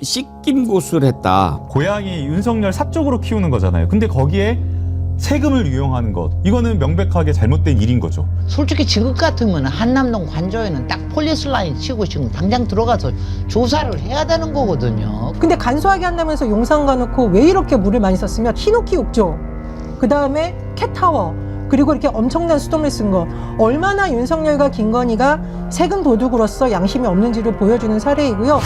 씻김굿을 했다. 고양이 윤석열 사적으로 키우는 거잖아요. 근데 거기에 세금을 유용하는 것, 이거는 명백하게 잘못된 일인 거죠. 솔직히 지금 같으면 한남동 관저에는 딱 폴리스 라인 치고 지금 당장 들어가서 조사를 해야 되는 거거든요. 근데 간소하게 한다면서 용산 가놓고 왜 이렇게 물을 많이 썼으면 히노키 욕조, 그 다음에 캣타워, 그리고 이렇게 엄청난 수돗물 쓴 거, 얼마나 윤석열과 김건희가 세금 도둑으로서 양심이 없는지를 보여주는 사례이고요.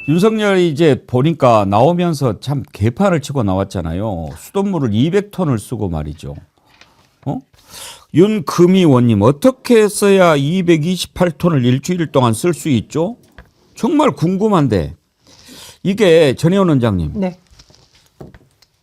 윤석열이 이제 보니까 나오면서 참 개판을 치고 나왔잖아요. 수돗물을 200톤을 쓰고 말이죠. 윤금희원님, 어떻게 써야 228톤을 일주일 동안 쓸 수 있죠? 정말 궁금한데, 이게 전혜원 원장님, 네.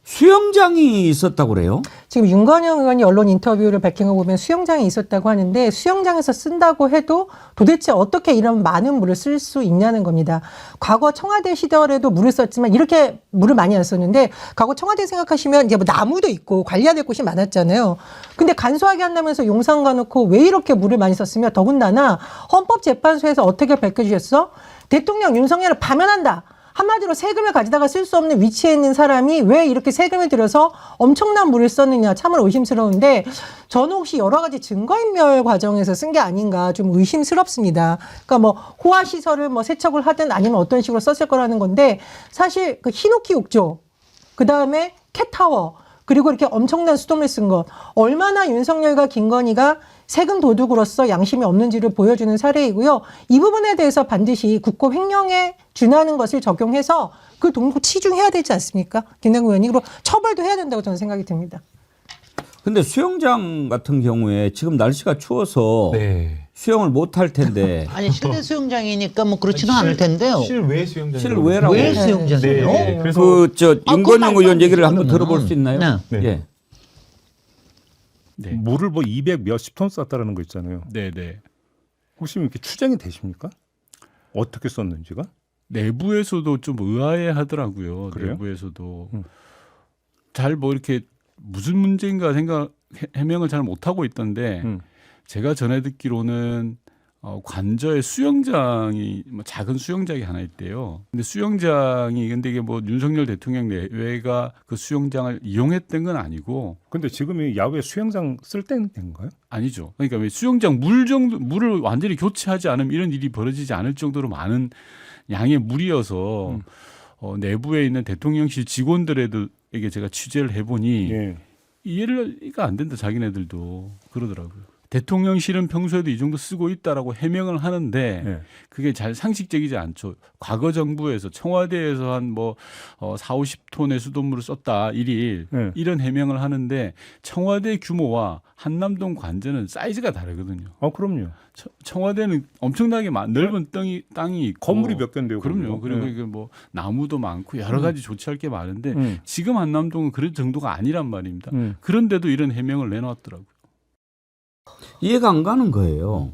수영장이 있었다고 그래요? 지금 윤건영 의원이 언론 인터뷰를 밝힌 거 보면 수영장이 있었다고 하는데, 수영장에서 쓴다고 해도 도대체 어떻게 이런 많은 물을 쓸 수 있냐는 겁니다. 과거 청와대 시절에도 물을 썼지만 이렇게 물을 많이 안 썼는데, 과거 청와대 생각하시면 이제 뭐 나무도 있고 관리해야 될 곳이 많았잖아요. 근데 간소하게 한다면서 용산 가놓고 왜 이렇게 물을 많이 썼으며, 더군다나 헌법재판소에서 어떻게 밝혀주셨어? 대통령 윤석열을 파면한다. 한마디로 세금을 가져다가 쓸 수 없는 위치에 있는 사람이 왜 이렇게 세금을 들여서 엄청난 물을 썼느냐, 참으로 의심스러운데, 저는 혹시 여러 가지 증거인멸 과정에서 쓴 게 아닌가 좀 의심스럽습니다. 그러니까 뭐 호화시설을 뭐 세척을 하든 아니면 어떤 식으로 썼을 거라는 건데, 사실 그 히노키 욕조, 그 다음에 캣타워, 그리고 이렇게 엄청난 수돗물 쓴 것, 얼마나 윤석열과 김건희가 세금 도둑으로서 양심이 없는지를 보여주는 사례이고요. 이 부분에 대해서 반드시 국고 횡령에 준하는 것을 적용해서 그 돈을 치중해야 되지 않습니까? 김남국 의원이. 그리고 처벌도 해야 된다고 저는 생각이 듭니다. 근데 수영장 같은 경우에 지금 날씨가 추워서 수영을 못 할 텐데. 아니 실내 수영장이니까 뭐 그렇지는 않을 텐데요. 실외 수영장. 실외라고. 왜 수영장이에요? 네. 그래서 윤건영 의원 얘기를 한번 그러면. 들어볼 수 있나요? 네. 예. 네. 물을 뭐 200 몇십 톤 썼다라는 거 있잖아요. 네네. 혹시 이렇게 추정이 되십니까? 어떻게 썼는지가? 내부에서도 좀 의아해 하더라고요. 그래요? 내부에서도. 잘 뭐 이렇게 무슨 문제인가 해명을 잘 못하고 있던데 제가 전해 듣기로는 관저에 수영장이 뭐 작은 수영장이 하나 있대요. 근데 근데 이게 뭐 윤석열 대통령 내외가 그 수영장을 이용했던 건 아니고. 근데 지금이 야외 수영장 쓸 때는 건가요? 아니죠. 그러니까 왜 수영장 물을 완전히 교체하지 않으면 이런 일이 벌어지지 않을 정도로 많은 양의 물이어서 내부에 있는 대통령실 직원들에게 제가 취재를 해보니 이해가 안 된다. 자기네들도 그러더라고요. 대통령실은 평소에도 이 정도 쓰고 있다라고 해명을 하는데 그게 잘 상식적이지 않죠. 과거 정부에서 청와대에서 한 뭐 4, 50톤의 수돗물을 썼다 일일 이런 해명을 하는데 청와대 규모와 한남동 관저는 사이즈가 다르거든요. 그럼요. 청와대는 엄청나게 넓은 땅이 있고 건물이 몇 개인데요. 그럼요. 그리고 이게 뭐 나무도 많고 여러 가지 조치할 게 많은데 지금 한남동은 그런 정도가 아니란 말입니다. 그런데도 이런 해명을 내놓았더라고요. 이해가 안 가는 거예요.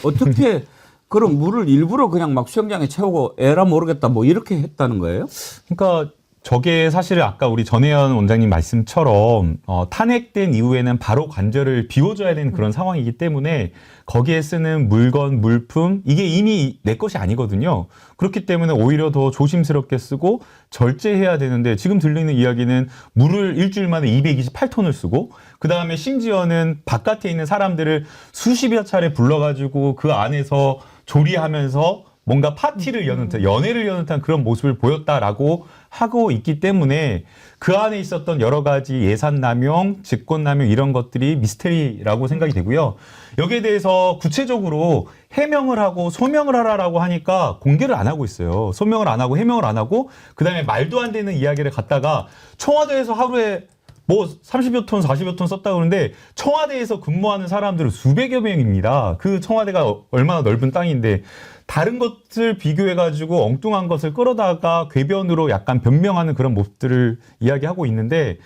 어떻게 그런 물을 일부러 그냥 막 수영장에 채우고 에라 모르겠다 뭐 이렇게 했다는 거예요? 그러니까 저게 사실은 아까 우리 전혜연 원장님 말씀처럼 탄핵된 이후에는 바로 관저를 비워줘야 되는 그런 상황이기 때문에 거기에 쓰는 물건, 물품 이게 이미 내 것이 아니거든요. 그렇기 때문에 오히려 더 조심스럽게 쓰고 절제해야 되는데 지금 들리는 이야기는 물을 일주일 만에 228톤을 쓰고 그다음에 심지어는 바깥에 있는 사람들을 수십여 차례 불러가지고 그 안에서 조리하면서 뭔가 파티를 여는 듯, 연애를 여는 듯한 그런 모습을 보였다라고 하고 있기 때문에 그 안에 있었던 여러 가지 예산 남용, 직권 남용 이런 것들이 미스테리라고 생각이 되고요. 여기에 대해서 구체적으로 해명을 하고 소명을 하라라고 하니까 공개를 안 하고 있어요. 소명을 안 하고 해명을 안 하고 그다음에 말도 안 되는 이야기를 갖다가 청와대에서 하루에 뭐 30여 톤, 40여 톤 썼다고 그러는데 청와대에서 근무하는 사람들은 수백여 명입니다. 그 청와대가 얼마나 넓은 땅인데 다른 것을 비교해가지고 엉뚱한 것을 끌어다가 궤변으로 약간 변명하는 그런 모습들을 이야기하고 있는데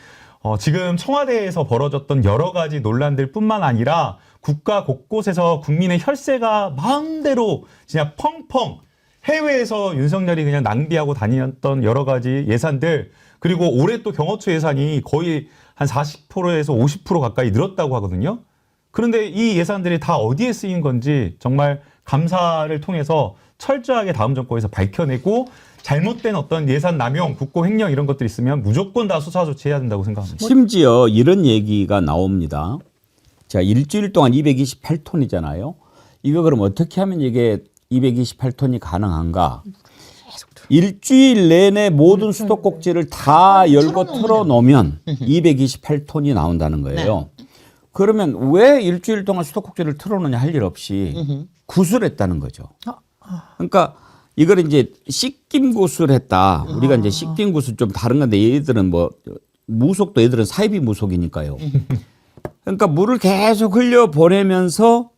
지금 청와대에서 벌어졌던 여러 가지 논란들 뿐만 아니라 국가 곳곳에서 국민의 혈세가 마음대로 진짜 펑펑 해외에서 윤석열이 그냥 낭비하고 다녔던 여러 가지 예산들 그리고 올해 또 경호처 예산이 거의 한 40%에서 50% 가까이 늘었다고 하거든요. 그런데 이 예산들이 다 어디에 쓰인 건지 정말 감사를 통해서 철저하게 다음 정권에서 밝혀내고 잘못된 어떤 예산 남용, 국고 횡령 이런 것들이 있으면 무조건 다 수사 조치해야 된다고 생각합니다. 심지어 이런 얘기가 나옵니다. 자, 일주일 동안 228톤이잖아요. 이거 그럼 어떻게 하면 이게 228톤이 가능한가? 일주일 내내 모든 수도꼭지를 다 열고 틀어놓으면 228톤이 나온다는 거예요. 그러면 왜 일주일 동안 수도꼭지를 틀어놓냐 할 일 없이 구술했다는 거죠. 그러니까 이걸 이제 씻김 구술했다. 우리가 이제 씻김 구술 좀 다른 건데 얘들은 뭐 무속도 얘들은 사이비 무속이니까요. 그러니까 물을 계속 흘려 보내면서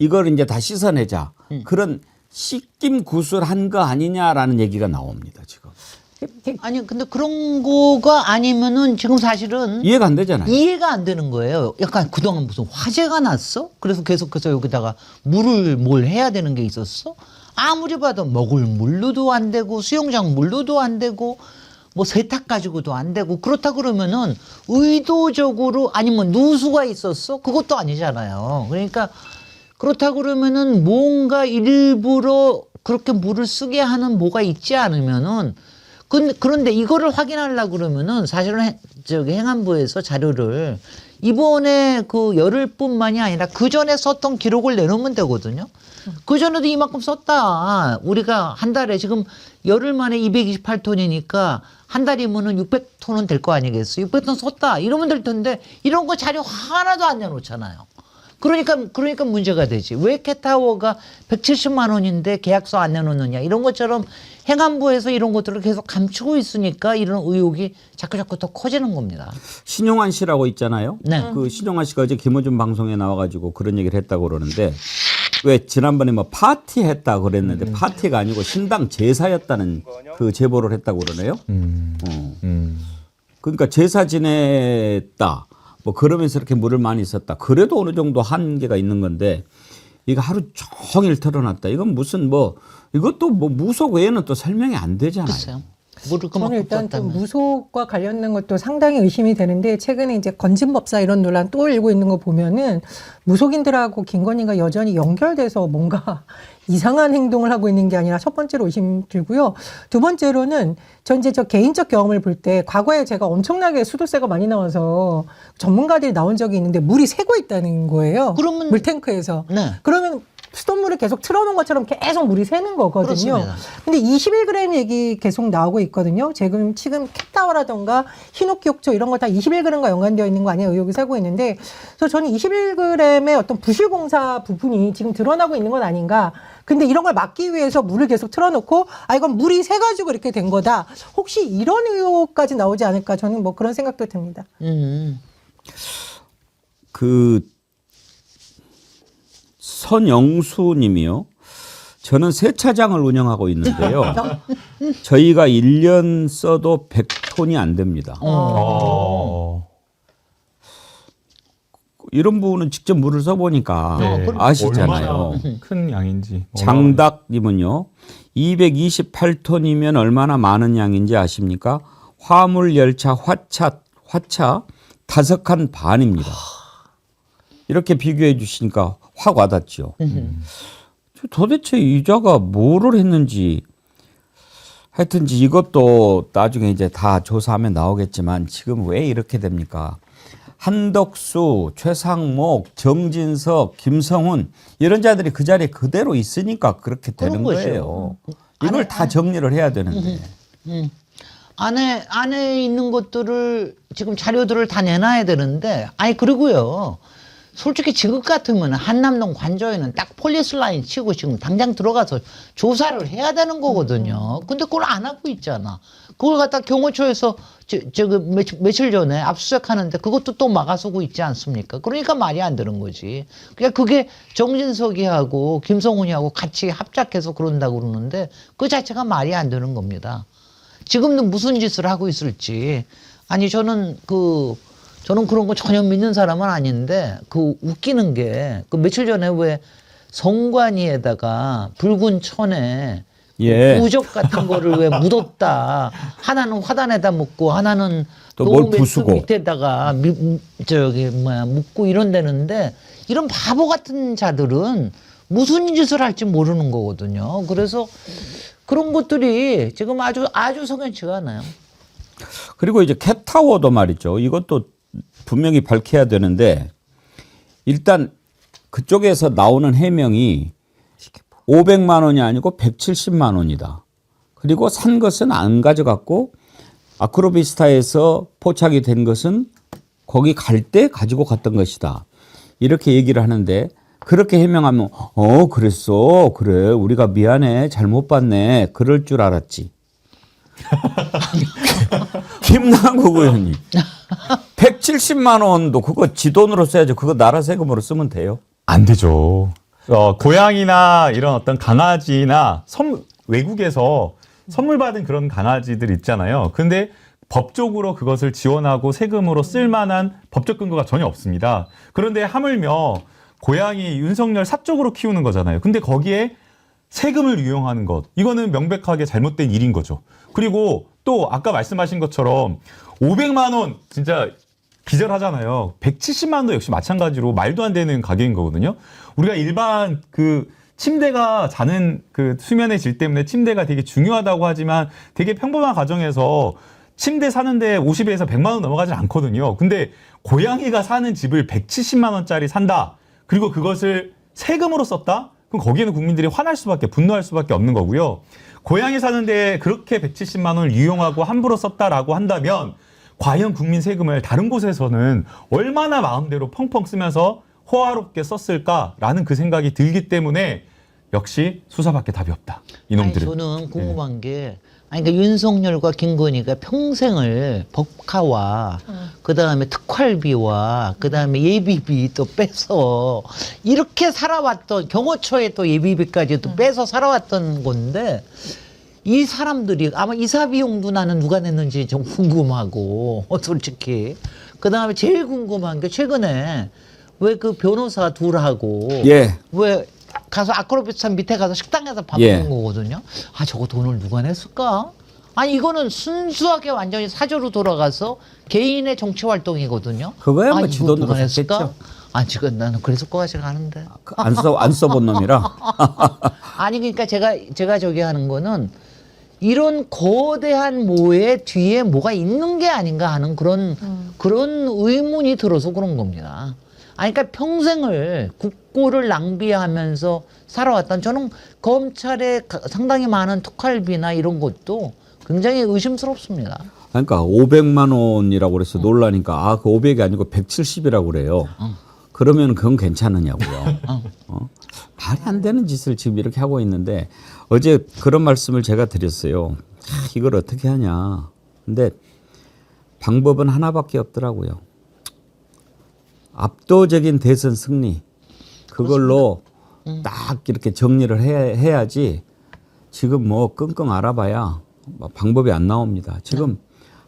이걸 이제 다 씻어내자. 그런 씻김 구술한 거 아니냐라는 얘기가 나옵니다, 지금. 아니 근데 그런 거가 아니면은 지금 사실은 이해가 안 되잖아요. 이해가 안 되는 거예요. 약간 그동안 무슨 화재가 났어? 그래서 계속해서 여기다가 물을 뭘 해야 되는 게 있었어? 아무리 봐도 먹을 물로도 안 되고 수영장 물로도 안 되고 뭐 세탁 가지고도 안 되고 그렇다 그러면은 의도적으로 아니면 누수가 있었어? 그것도 아니잖아요. 그러니까 그렇다 그러면은 뭔가 일부러 그렇게 물을 쓰게 하는 뭐가 있지 않으면은 그런데 이거를 확인하려고 그러면은 사실은 저기 행안부에서 자료를 이번에 그 열흘뿐만이 아니라 그 전에 썼던 기록을 내놓으면 되거든요. 그 전에도 이만큼 썼다. 우리가 한 달에 지금 열흘 만에 228톤이니까 한 달이면은 600톤은 될 거 아니겠어요? 600톤 썼다. 이러면 될 텐데 이런 거 자료 하나도 안 내놓잖아요. 그러니까 문제가 되지. 왜 캣타워가 170만 원인데 계약서 안 내놓느냐. 이런 것처럼 행안부에서 이런 것들을 계속 감추고 있으니까 이런 의혹이 자꾸 더 커지는 겁니다. 신용환 씨라고 있잖아요. 네. 그 신용환 씨가 어제 김어준 방송에 나와가지고 그런 얘기를 했다고 그러는데 왜 지난번에 뭐 파티했다 그랬는데 파티가 아니고 신당 제사였다는 그 제보를 했다고 그러네요. 그러니까 제사 지냈다. 뭐 그러면서 이렇게 물을 많이 썼다. 그래도 어느 정도 한계가 있는 건데 이거 하루 종일 틀어놨다. 이건 무슨 뭐 이것도 뭐 무속 외에는 또 설명이 안 되잖아요. 글쎄요. 물을 저는 그만큼 일단 좀 썼다면. 무속과 관련된 것도 상당히 의심이 되는데 최근에 이제 건진법사 이런 논란 또 일고 있는 거 보면은 무속인들하고 김건희가 여전히 연결돼서 뭔가 이상한 행동을 하고 있는 게 아니라 첫 번째로 의심 들고요. 두 번째로는 전 이제 저 개인적 경험을 볼 때 과거에 제가 엄청나게 수도세가 많이 나와서 전문가들이 나온 적이 있는데 물이 새고 있다는 거예요. 그러면- 물탱크에서. 네. 그러면 수돗물을 계속 틀어놓은 것처럼 계속 물이 새는 거거든요. 그렇습니다. 근데 21g 얘기 계속 나오고 있거든요. 지금 캣타워라던가 흰옥기옥초 이런 거 다 21g과 연관되어 있는 거 아니에요? 의혹이 세고 있는데, 그래서 저는 21g의 어떤 부실공사 부분이 지금 드러나고 있는 건 아닌가. 근데 이런 걸 막기 위해서 물을 계속 틀어놓고 이건 물이 새가지고 이렇게 된 거다. 혹시 이런 의혹까지 나오지 않을까? 저는 뭐 그런 생각도 듭니다. 그 선영수 님이요. 저는 세차장을 운영하고 있는데요. 저희가 1년 써도 100톤이 안 됩니다. 이런 부분은 직접 물을 써보니까 네. 아시잖아요. 얼마나 큰 양인지. 장닭님은요. 228톤이면 얼마나 많은 양인지 아십니까? 화물 열차 화차 5칸 반입니다. 이렇게 비교해 주시니까 확 와닿죠. 도대체 이자가 뭐를 했는지 하여튼 이것도 나중에 이제 다 조사하면 나오겠지만 지금 왜 이렇게 됩니까? 한덕수, 최상목, 정진석, 김성훈 이런 자들이 그 자리에 그대로 있으니까 그렇게 되는 그런 거죠. 거예요. 이걸 다 정리를 해야 되는데. 안에 있는 것들을 지금 자료들을 다 내놔야 되는데 그리고요. 솔직히 지금 같으면 한남동 관저에는 딱 폴리스 라인 치고 지금 당장 들어가서 조사를 해야 되는 거거든요. 근데 그걸 안 하고 있잖아. 그걸 갖다 경호처에서 며칠 전에 압수수색하는데 그것도 또 막아서고 있지 않습니까? 그러니까 말이 안 되는 거지. 그러니까 그게 정진석이하고 김성훈이하고 같이 합작해서 그런다고 그러는데 그 자체가 말이 안 되는 겁니다. 지금도 무슨 짓을 하고 있을지. 저는 그런 거 전혀 믿는 사람은 아닌데 웃기는 게 며칠 전에 왜 성관위에다가 붉은 천에 예. 부적 같은 거를 왜 묻었다. 하나는 화단에다 묻고 하나는 또뭘 노멘트 부수고. 밑에다가 묻고 이런다는데 이런 바보 같은 자들은 무슨 짓을 할지 모르는 거거든요. 그래서 그런 것들이 지금 아주 석연치가 않아요. 그리고 이제 캣타워도 말이죠. 이것도 분명히 밝혀야 되는데 일단 그쪽에서 나오는 해명이 500만 원이 아니고 170만 원이다. 그리고 산 것은 안 가져갔고 아크로비스타에서 포착이 된 것은 거기 갈 때 가지고 갔던 것이다. 이렇게 얘기를 하는데 그렇게 해명하면 그랬어. 그래. 우리가 미안해. 잘못 봤네. 그럴 줄 알았지. 김남국 의원님. 170만 원도 그거 지 돈으로 써야죠. 그거 나라 세금으로 쓰면 돼요. 안 되죠. 고양이나 이런 어떤 강아지나 외국에서 선물 받은 그런 강아지들 있잖아요. 근데 법적으로 그것을 지원하고 세금으로 쓸 만한 법적 근거가 전혀 없습니다. 그런데 하물며 고양이 윤석열 사적으로 키우는 거잖아요. 근데 거기에 세금을 유용하는 것, 이거는 명백하게 잘못된 일인 거죠. 그리고 또 아까 말씀하신 것처럼 500만 원 진짜 기절하잖아요. 170만 원도 역시 마찬가지로 말도 안 되는 가격인 거거든요. 우리가 일반 그 침대가 자는 그 수면의 질 때문에 침대가 되게 중요하다고 하지만 되게 평범한 가정에서 침대 사는데 50에서 100만 원 넘어가지 않거든요. 근데 고양이가 사는 집을 170만 원짜리 산다. 그리고 그것을 세금으로 썼다? 그럼 거기에는 국민들이 화날 수밖에, 분노할 수밖에 없는 거고요. 고양이 사는데 그렇게 170만 원을 유용하고 함부로 썼다라고 한다면 과연 국민 세금을 다른 곳에서는 얼마나 마음대로 펑펑 쓰면서 호화롭게 썼을까라는 그 생각이 들기 때문에 역시 수사밖에 답이 없다. 이놈들은. 아니, 저는 궁금한 게 그러니까 윤석열과 김건희가 평생을 법카와 그다음에 특활비와 그다음에 예비비 또 빼서 이렇게 살아왔던 경호처에 또 예비비까지 또 빼서 살아왔던 건데 이 사람들이 아마 이사 비용도 나는 누가 냈는지 좀 궁금하고 솔직히 그다음에 제일 궁금한 게 최근에 왜 그 변호사 둘하고 예. 왜 가서 아크로비스타 밑에 가서 식당에서 밥 예. 먹는 거거든요. 아 저거 돈을 누가 냈을까? 아니 이거는 순수하게 완전히 사조로 돌아가서 개인의 정치 활동이거든요. 그거야 뭐 이거 지 돈으로 누가 냈을까? 샀겠죠. 아 지금 나는 그래서 거까지 가는데. 안 써본 놈이라. 아니 그러니까 제가 저기 하는 거는 이런 거대한 모의 뒤에 뭐가 있는 게 아닌가 하는 그런 의문이 들어서 그런 겁니다. 아니, 그러니까 평생을 국고를 낭비하면서 살아왔던 저는 검찰에 상당히 많은 특활비나 이런 것도 굉장히 의심스럽습니다. 그러니까 500만 원이라고 그래서 놀라니까 그 500이 아니고 170이라고 그래요. 그러면 그건 괜찮으냐고요. 말이 안 되는 짓을 지금 이렇게 하고 있는데 어제 그런 말씀을 제가 드렸어요. 이걸 어떻게 하냐. 근데 방법은 하나밖에 없더라고요. 압도적인 대선 승리. 그걸로 딱 이렇게 정리를 해야지 지금 뭐 끙끙 앓아봐야 방법이 안 나옵니다. 지금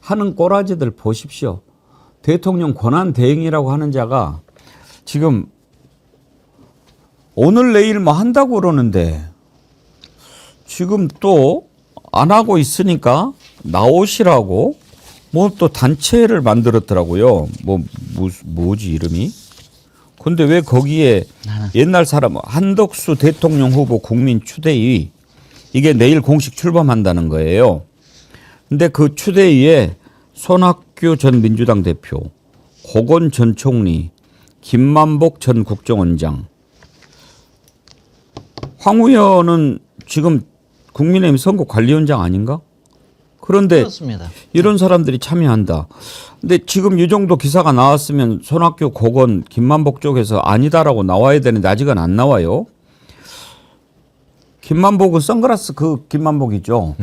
하는 꼬라지들 보십시오. 대통령 권한 대행이라고 하는 자가 지금 오늘 내일 뭐 한다고 그러는데 지금 또 안 하고 있으니까 나오시라고 뭐 또 단체를 만들었더라고요. 뭐지 이름이? 근데 왜 거기에 옛날 사람 한덕수 대통령 후보 국민 추대위 이게 내일 공식 출범한다는 거예요. 근데 그 추대위에 손학규 전 민주당 대표, 고건 전 총리, 김만복 전 국정원장, 황 의원은 지금 국민의힘 선거관리위원장 아닌가? 그런데 그렇습니다. 이런 사람들이 참여한다. 근데 지금 이 정도 기사가 나왔으면 손학규, 고건, 김만복 쪽에서 아니다라고 나와야 되는데 아직은 안 나와요. 김만복은 선글라스 그 김만복이죠.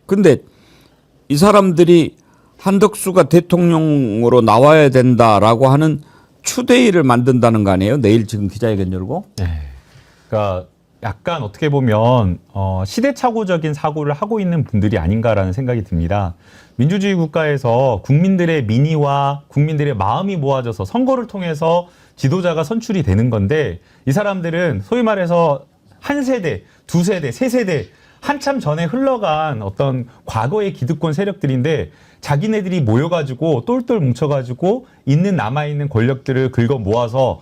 근데 이 사람들이 한덕수가 대통령으로 나와야 된다라고 하는 추대위를 만든다는 거 아니에요? 내일 지금 기자회견 열고? 네. 그러니까 약간 어떻게 보면 시대착오적인 사고를 하고 있는 분들이 아닌가라는 생각이 듭니다. 민주주의 국가에서 국민들의 민의와 국민들의 마음이 모아져서 선거를 통해서 지도자가 선출이 되는 건데 이 사람들은 소위 말해서 한 세대, 두 세대, 세 세대 한참 전에 흘러간 어떤 과거의 기득권 세력들인데 자기네들이 모여가지고 똘똘 뭉쳐가지고 있는 남아있는 권력들을 긁어 모아서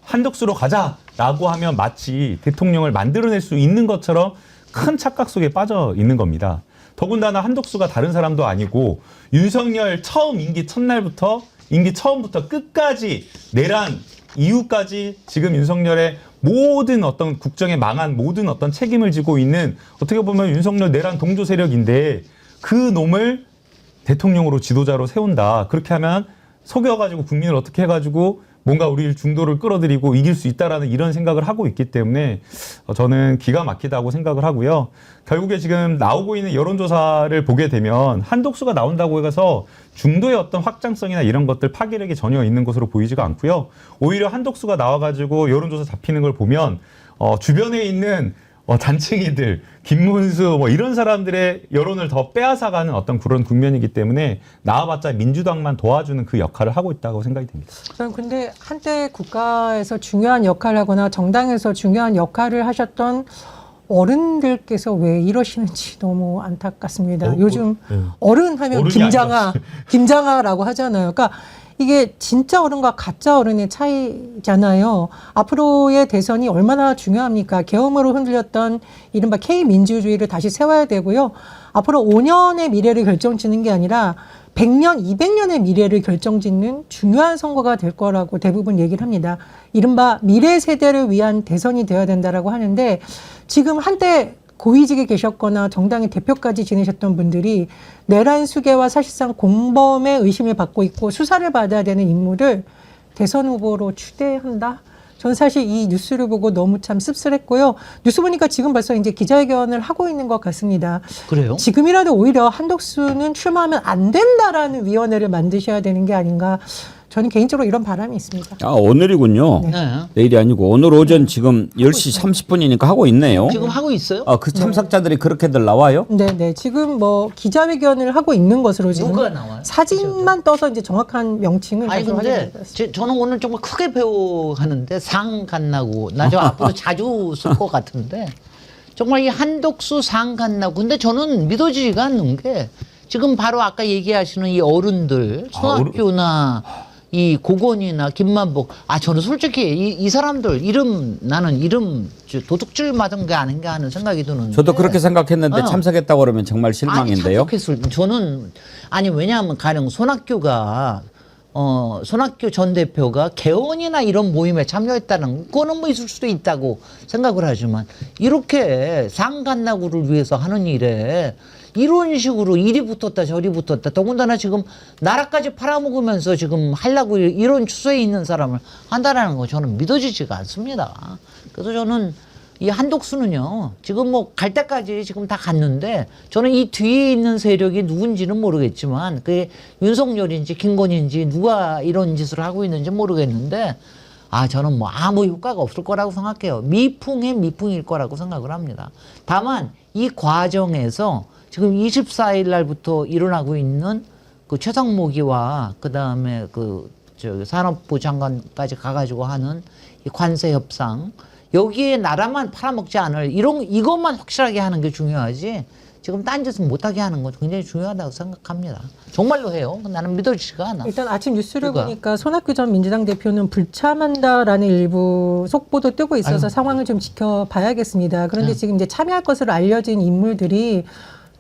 한덕수로 가자 라고 하면 마치 대통령을 만들어낼 수 있는 것처럼 큰 착각 속에 빠져 있는 겁니다. 더군다나 한독수가 다른 사람도 아니고 윤석열 처음 임기 첫날부터 임기 처음부터 끝까지 내란 이후까지 지금 윤석열의 모든 어떤 국정에 망한 모든 어떤 책임을 지고 있는 어떻게 보면 윤석열 내란 동조 세력인데 그 놈을 대통령으로 지도자로 세운다. 그렇게 하면 속여가지고 국민을 어떻게 해가지고 뭔가 우리 중도를 끌어들이고 이길 수 있다라는 이런 생각을 하고 있기 때문에 저는 기가 막히다고 생각을 하고요. 결국에 지금 나오고 있는 여론조사를 보게 되면 한독수가 나온다고 해서 중도의 어떤 확장성이나 이런 것들 파괴력이 전혀 있는 것으로 보이지가 않고요. 오히려 한독수가 나와가지고 여론조사 잡히는 걸 보면 주변에 있는 잔챙이들, 김문수 뭐 이런 사람들의 여론을 더 빼앗아가는 어떤 그런 국면이기 때문에 나와봤자 민주당만 도와주는 그 역할을 하고 있다고 생각이 됩니다. 저는 근데 한때 국가에서 중요한 역할을 하거나 정당에서 중요한 역할을 하셨던 어른들께서 왜 이러시는지 너무 안타깝습니다. 요즘 어른 하면 어른이 김장하라고 하잖아요. 그러니까 이게 진짜 어른과 가짜 어른의 차이잖아요. 앞으로의 대선이 얼마나 중요합니까? 계엄으로 흔들렸던 이른바 K민주주의를 다시 세워야 되고요. 앞으로 5년의 미래를 결정짓는 게 아니라 100년, 200년의 미래를 결정짓는 중요한 선거가 될 거라고 대부분 얘기를 합니다. 이른바 미래 세대를 위한 대선이 되어야 된다라고 하는데 지금 한때 고위직에 계셨거나 정당의 대표까지 지내셨던 분들이 내란 수괴와 사실상 공범의 의심을 받고 있고 수사를 받아야 되는 인물을 대선 후보로 추대한다? 저는 사실 이 뉴스를 보고 너무 참 씁쓸했고요. 뉴스 보니까 지금 벌써 이제 기자회견을 하고 있는 것 같습니다. 그래요? 지금이라도 오히려 한독수는 출마하면 안 된다라는 위원회를 만드셔야 되는 게 아닌가. 저는 개인적으로 이런 바람이 있습니다. 오늘이군요. 네. 내일이 아니고 오늘 오전 지금 10시 30분이니까 하고 있네요. 지금 하고 있어요? 그 참석자들이 그렇게들 나와요? 네. 지금 뭐 기자회견을 하고 있는 것으로 지금 누가 나와요? 사진만 떠서 이제 정확한 명칭을 아니 가지고 근데 확인해 보겠습니다. 저는 오늘 정말 크게 배워가는데 상 갔나고 나 저 앞으로 자주 쓸 것 같은데 정말 이 한독수 상 갔나고 근데 저는 믿어지지가 않는 게 지금 바로 아까 얘기하시는 이 어른들 손학규나 이 고건이나 김만복 저는 솔직히 이 사람들 나는 이름 도둑질 맞은 게 아닌가 하는 생각이 드는데 저도 그렇게 생각했는데 참석했다고 그러면 정말 실망인데요. 저는 왜냐하면 가령 손학규 전 대표가 개헌이나 이런 모임에 참여했다는 그거는 뭐 있을 수도 있다고 생각을 하지만 이렇게 상간나구를 위해서 하는 일에 이런 식으로 이리 붙었다 저리 붙었다 더군다나 지금 나라까지 팔아먹으면서 지금 하려고 이런 추세에 있는 사람을 한다라는 거 저는 믿어지지가 않습니다. 그래서 저는 이 한독수는요 지금 뭐 갈 때까지 지금 다 갔는데 저는 이 뒤에 있는 세력이 누군지는 모르겠지만 그게 윤석열인지 김건희인지 누가 이런 짓을 하고 있는지 모르겠는데 저는 뭐 아무 효과가 없을 거라고 생각해요. 미풍의 미풍일 거라고 생각을 합니다. 다만 이 과정에서 지금 24일 날부터 일어나고 있는 그 최상목이와 그다음에 산업부 장관까지 가가지고 하는 이 관세 협상 여기에 나라만 팔아먹지 않을 이것만 확실하게 하는 게 중요하지 지금 딴짓은 못하게 하는 건 굉장히 중요하다고 생각합니다. 정말로 해요. 나는 믿어지지가 않아. 일단 아침 뉴스를 보니까 손학규 전 민주당 대표는 불참한다라는 일부 속보도 뜨고 있어서 상황을 좀 지켜봐야겠습니다. 그런데 지금 이제 참여할 것으로 알려진 인물들이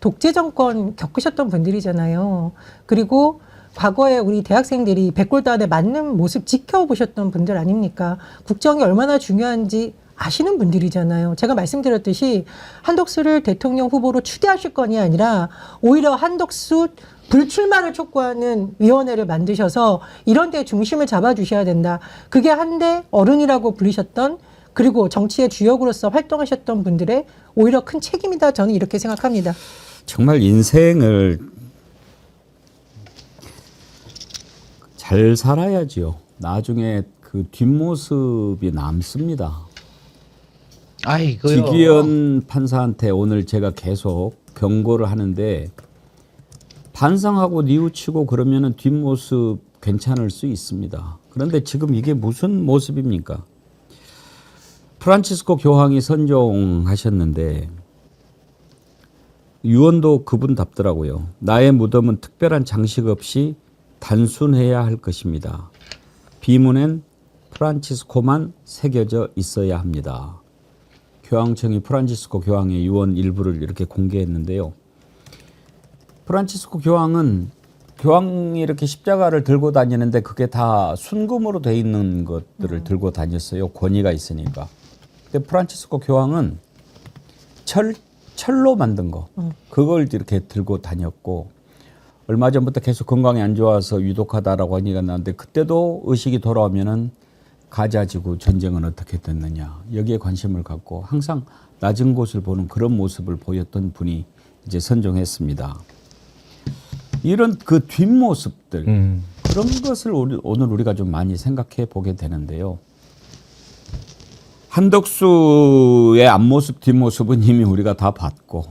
독재 정권 겪으셨던 분들이잖아요. 그리고 과거에 우리 대학생들이 백골단에 맞는 모습 지켜보셨던 분들 아닙니까? 국정이 얼마나 중요한지 아시는 분들이잖아요. 제가 말씀드렸듯이 한독수를 대통령 후보로 추대하실 건이 아니라 오히려 한독수 불출마를 촉구하는 위원회를 만드셔서 이런 데 중심을 잡아주셔야 된다. 그게 한때 어른이라고 불리셨던 그리고 정치의 주역으로서 활동하셨던 분들의 오히려 큰 책임이다. 저는 이렇게 생각합니다. 정말 인생을 잘 살아야지요. 나중에 그 뒷모습이 남습니다. 아이고요. 지기현 판사한테 오늘 제가 계속 경고를 하는데 반성하고 뉘우치고 그러면은 뒷모습 괜찮을 수 있습니다. 그런데 지금 이게 무슨 모습입니까? 프란치스코 교황이 선종하셨는데 유언도 그분 답더라고요. 나의 무덤은 특별한 장식 없이 단순해야 할 것입니다. 비문엔 프란치스코만 새겨져 있어야 합니다. 교황청이 프란치스코 교황의 유언 일부를 이렇게 공개했는데요. 프란치스코 교황은 교황이 이렇게 십자가를 들고 다니는데 그게 다 순금으로 돼 있는 것들을 들고 다녔어요. 권위가 있으니까. 근데 프란치스코 교황은 철로 만든 거 그걸 이렇게 들고 다녔고 얼마 전부터 계속 건강이 안 좋아서 위독하다라고 하니까 나는데 그때도 의식이 돌아오면은 가자지구 전쟁은 어떻게 됐느냐 여기에 관심을 갖고 항상 낮은 곳을 보는 그런 모습을 보였던 분이 이제 선종했습니다. 이런 그 뒷모습들 그런 것을 오늘 우리가 좀 많이 생각해 보게 되는데요. 한덕수의 앞모습 뒷모습은 이미 우리가 다 봤고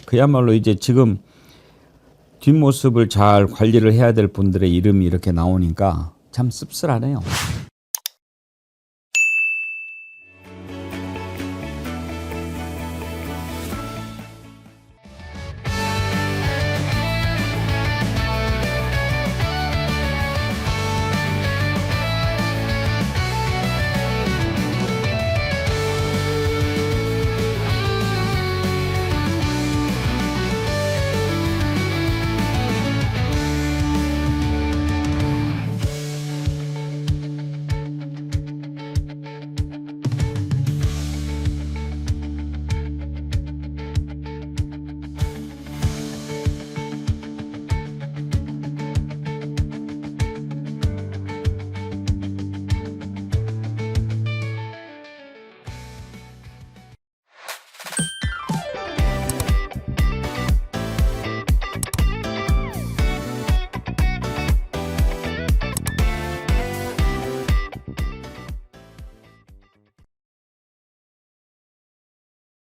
그야말로 이제 지금 뒷모습을 잘 관리를 해야 될 분들의 이름이 이렇게 나오니까 참 씁쓸하네요.